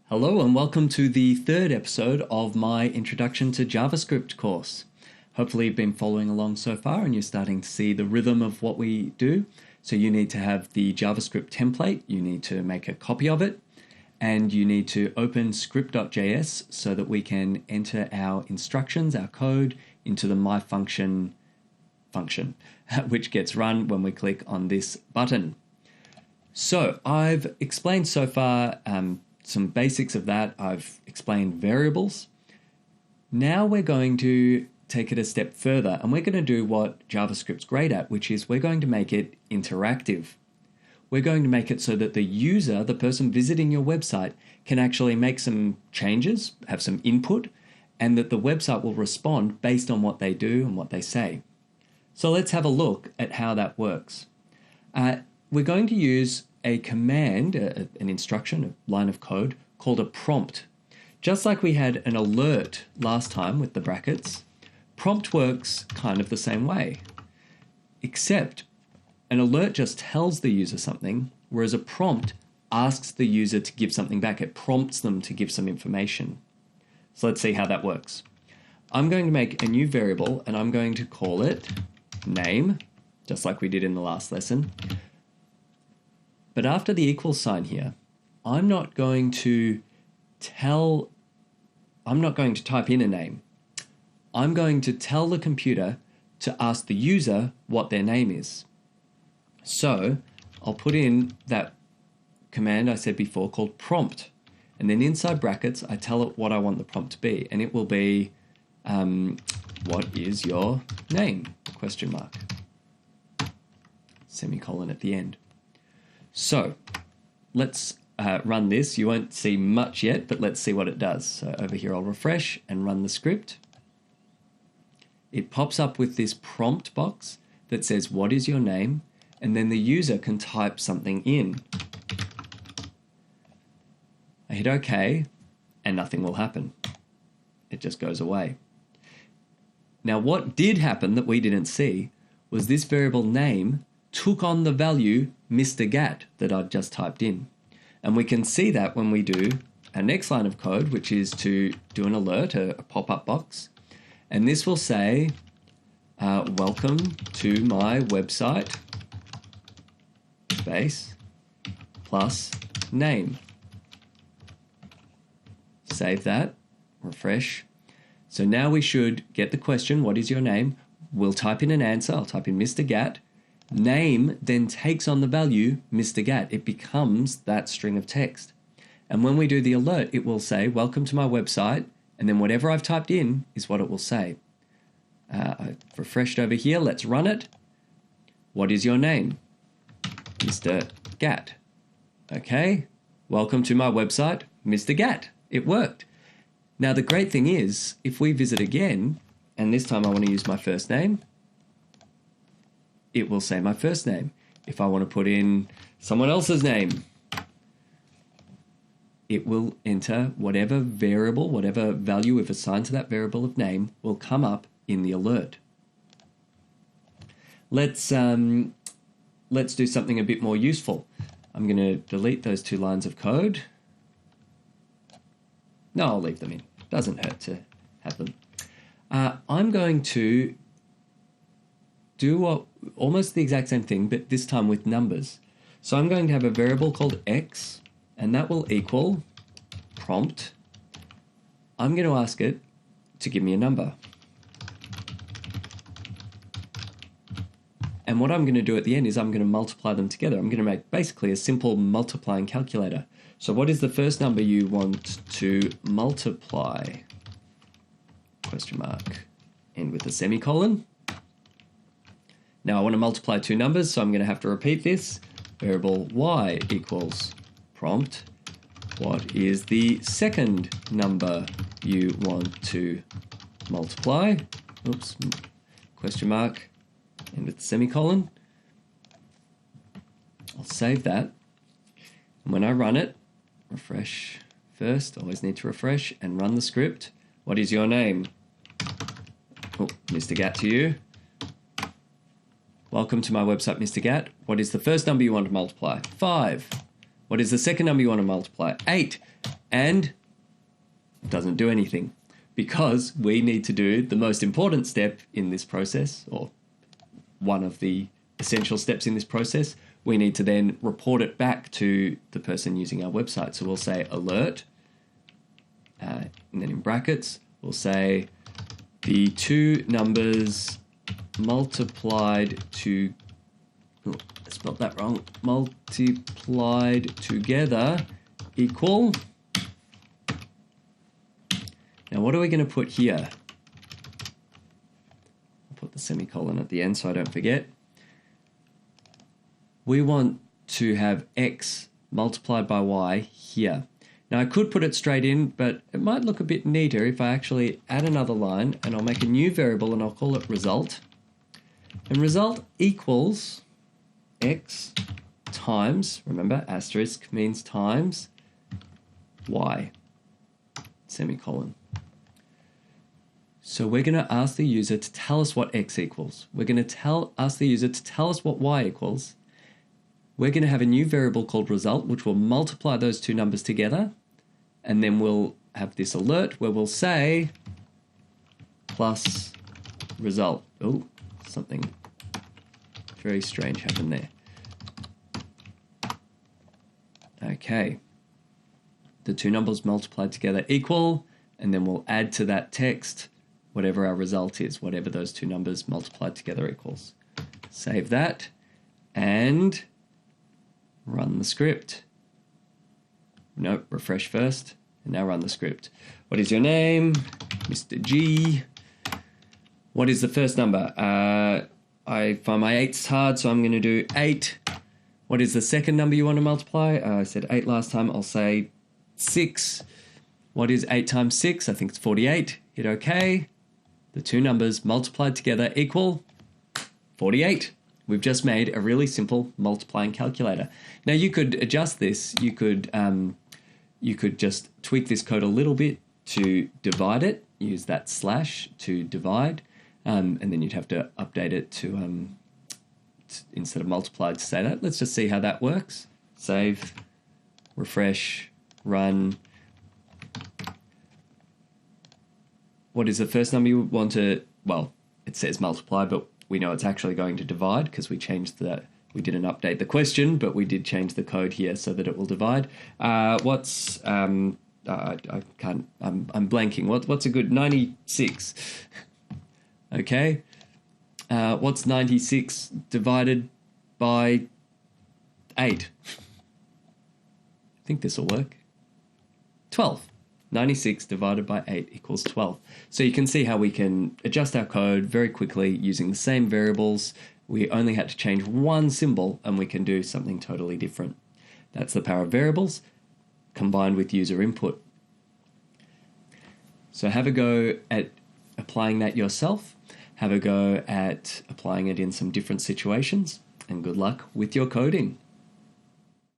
Hello and welcome to the third episode of my Introduction to JavaScript course. Hopefully you've been following along so far and you're starting to see the rhythm of what we do. So you need to have the JavaScript template, you need to make a copy of it, and you need to open script.js so that we can enter our instructions, our code, into the myFunction function, which gets run when we click on this button. So I've explained so far some basics of that. I've explained variables. Now we're going to take it a step further and we're going to do what JavaScript's great at, which is we're going to make it interactive. We're going to make it so that the user, the person visiting your website, can actually make some changes, have some input, and that the website will respond based on what they do and what they say. So let's have a look at how that works. We're going to use a command, an instruction, a line of code called a prompt. Just like we had an alert last time with the brackets, prompt works kind of the same way, except an alert just tells the user something, whereas a prompt asks the user to give something back. It prompts them to give some information. So let's see how that works. I'm going to make a new variable and I'm going to call it name, just like we did in the last lesson. But after the equals sign here, I'm not going to type in a name. I'm going to tell the computer to ask the user what their name is. So I'll put in that command I said before called prompt. And then inside brackets, I tell it what I want the prompt to be. And it will be, what is your name? ? Semicolon at the end. So let's run this. You won't see much yet, but let's see what it does. So over here, I'll refresh and run the script. It pops up with this prompt box that says, what is your name? And then the user can type something in. I hit OK, and nothing will happen. It just goes away. Now, what did happen that we didn't see was this variable name took on the value Mr. Gat that I'd just typed in. And we can see that when we do our next line of code, which is to do an alert, a pop-up box. And this will say, welcome to my website, space, plus name. Save that, refresh. So now we should get the question, what is your name? We'll type in an answer. I'll type in Mr. Gat. Name then takes on the value Mr. Gat. It becomes that string of text. And when we do the alert, it will say, welcome to my website. And then whatever I've typed in is what it will say. I've refreshed over here. Let's run it. What is your name? Mr. Gat. Okay. Welcome to my website, Mr. Gat. It worked. Now, the great thing is, if we visit again, and this time I want to use my first name, it will say my first name. If I want to put in someone else's name, it will enter whatever variable, whatever value we've assigned to that variable of name will come up in the alert. Let's do something a bit more useful. I'm going to delete those two lines of code. No, I'll leave them in. Doesn't hurt to have them. I'm going to do almost the exact same thing, but this time with numbers. So I'm going to have a variable called x, and that will equal prompt. I'm going to ask it to give me a number. And what I'm going to do at the end is I'm going to multiply them together. I'm going to make basically a simple multiplying calculator. So what is the first number you want to multiply? ? End with a semicolon. Now I want to multiply two numbers, so I'm going to have to repeat this. Variable y equals prompt. What is the second number you want to multiply? Oops, ? End with a semicolon. I'll save that. And when I run it, refresh first, always need to refresh, and run the script. What is your name? Oh, Mr. Gat to you. Welcome to my website, Mr. Gat. What is the first number you want to multiply? 5. What is the second number you want to multiply? 8. And it doesn't do anything because we need to do the most important step in this process, or one of the essential steps in this process. We need to then report it back to the person using our website. So we'll say alert, and then in brackets, we'll say the two numbers multiplied to, I spelled that wrong, multiplied together equal. Now what are we going to put here? I'll put the semicolon at the end so I don't forget. We want to have x multiplied by y here. Now I could put it straight in, but it might look a bit neater if I actually add another line, and I'll make a new variable and I'll call it result. And result equals x times, remember asterisk means times, y, semicolon. So we're going to ask the user to tell us what x equals. We're going to ask the user to tell us what y equals. We're going to have a new variable called result, which will multiply those two numbers together. And then we'll have this alert where we'll say plus result. Oh, something very strange happened there. Okay. The two numbers multiplied together equal, and then we'll add to that text whatever our result is, whatever those two numbers multiplied together equals. Save that and run the script. Nope, refresh first, and now run the script. What is your name? Mr. G. What is the first number? I find my 8's hard, so I'm going to do 8. What is the second number you want to multiply? I said 8 last time, I'll say 6. What is 8 times 6? I think it's 48. Hit OK. The two numbers multiplied together equal 48. We've just made a really simple multiplying calculator. Now you could adjust this. You could just tweak this code a little bit to divide it. Use that slash to divide, and then you'd have to update it to instead of multiplied to say that. Let's just see how that works. Save, refresh, run. What is the first number you want to? Well, it says multiply, but we know it's actually going to divide because we changed that. We didn't update the question, but we did change the code here so that it will divide. I can't. I'm blanking. What's a good 96? Okay. What's 96 divided by 8? I think this will work. 12. 96 divided by 8 equals 12. So you can see how we can adjust our code very quickly using the same variables. We only had to change one symbol and we can do something totally different. That's the power of variables combined with user input. So have a go at applying that yourself. Have a go at applying it in some different situations, and good luck with your coding.